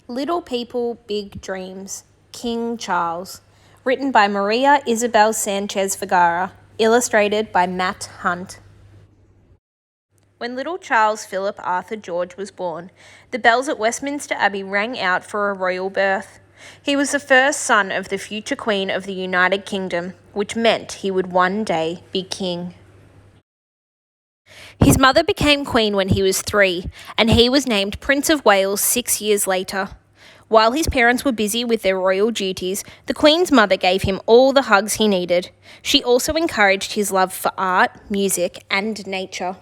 Little People, Big Dreams, King Charles, written by Maria Isabel Sanchez Vegara, illustrated by Matt Hunt. When little Charles Philip Arthur George was born, the bells at Westminster Abbey rang out for a royal birth. He was the first son of the future Queen of the United Kingdom, which meant he would one day be king. His mother became queen when he was 3, and he was named Prince of Wales 6 years later. While his parents were busy with their royal duties, the Queen's mother gave him all the hugs he needed. She also encouraged his love for art, music, and nature.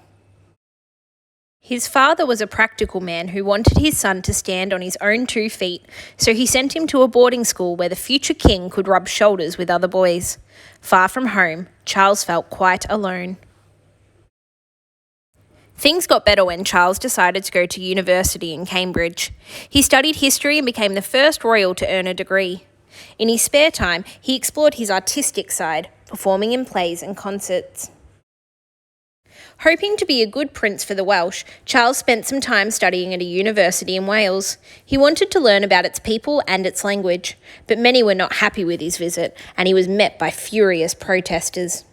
His father was a practical man who wanted his son to stand on his own 2 feet, so he sent him to a boarding school where the future king could rub shoulders with other boys. Far from home, Charles felt quite alone. Things got better when Charles decided to go to university in Cambridge. He studied history and became the first royal to earn a degree. In his spare time, he explored his artistic side, performing in plays and concerts. Hoping to be a good prince for the Welsh, Charles spent some time studying at a university in Wales. He wanted to learn about its people and its language, but many were not happy with his visit, and he was met by furious protesters.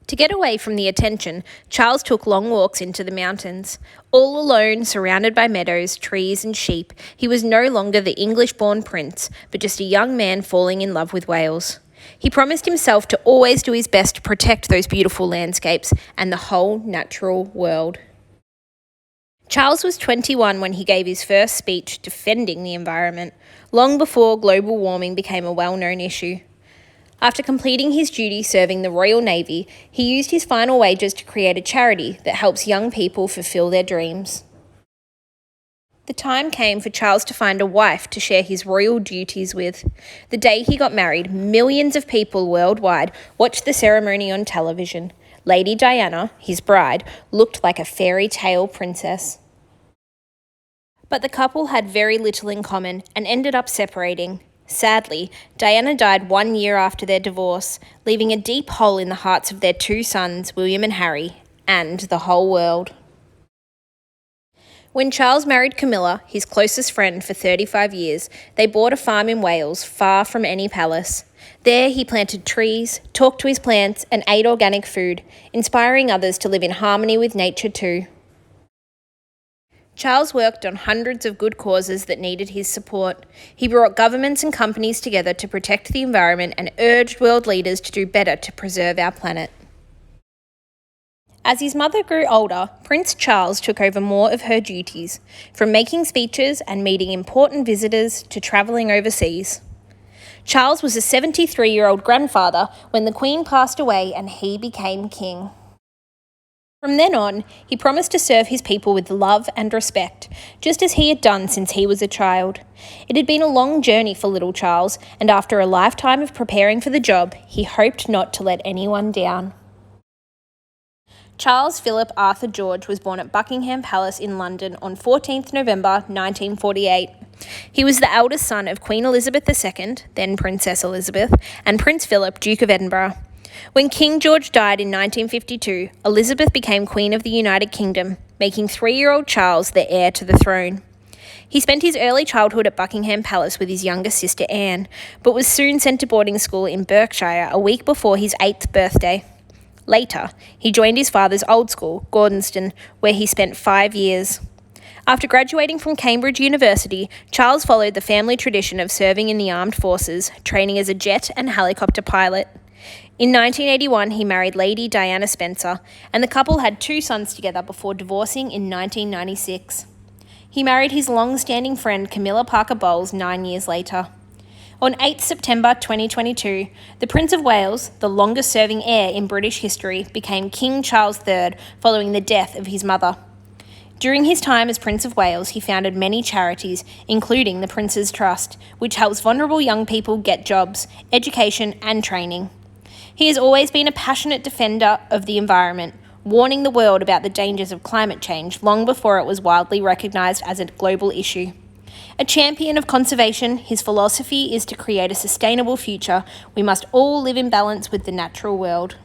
To get away from the attention, Charles took long walks into the mountains. All alone, surrounded by meadows, trees and sheep, he was no longer the English-born prince, but just a young man falling in love with Wales. He promised himself to always do his best to protect those beautiful landscapes and the whole natural world. Charles was 21 when he gave his first speech defending the environment, long before global warming became a well-known issue. After completing his duty serving the Royal Navy, he used his final wages to create a charity that helps young people fulfill their dreams. The time came for Charles to find a wife to share his royal duties with. The day he got married, millions of people worldwide watched the ceremony on television. Lady Diana, his bride, looked like a fairy tale princess. But the couple had very little in common and ended up separating. Sadly, Diana died 1 year after their divorce, leaving a deep hole in the hearts of their 2 sons, William and Harry, and the whole world. When Charles married Camilla, his closest friend for 35 years, they bought a farm in Wales, far from any palace. There he planted trees, talked to his plants, and ate organic food, inspiring others to live in harmony with nature too. Charles worked on hundreds of good causes that needed his support. He brought governments and companies together to protect the environment and urged world leaders to do better to preserve our planet. As his mother grew older, Prince Charles took over more of her duties, from making speeches and meeting important visitors to travelling overseas. Charles was a 73-year-old grandfather when the Queen passed away and he became king. From then on, he promised to serve his people with love and respect, just as he had done since he was a child. It had been a long journey for little Charles, and after a lifetime of preparing for the job, he hoped not to let anyone down. Charles Philip Arthur George was born at Buckingham Palace in London on 14th November 1948. He was the eldest son of Queen Elizabeth II, then Princess Elizabeth, and Prince Philip, Duke of Edinburgh. When King George died in 1952, Elizabeth became Queen of the United Kingdom, making 3-year-old Charles the heir to the throne. He spent his early childhood at Buckingham Palace with his younger sister Anne, but was soon sent to boarding school in Berkshire a week before his 8th birthday. Later, he joined his father's old school, Gordonston, where he spent 5 years. After graduating from Cambridge University, Charles followed the family tradition of serving in the armed forces, training as a jet and helicopter pilot. In 1981, he married Lady Diana Spencer, and the couple had 2 sons together before divorcing in 1996. He married his long-standing friend Camilla Parker Bowles 9 years later. On 8 September 2022, the Prince of Wales, the longest-serving heir in British history, became King Charles III following the death of his mother. During his time as Prince of Wales, he founded many charities, including the Prince's Trust, which helps vulnerable young people get jobs, education and training. He has always been a passionate defender of the environment, warning the world about the dangers of climate change long before it was widely recognised as a global issue. A champion of conservation, his philosophy is to create a sustainable future. We must all live in balance with the natural world.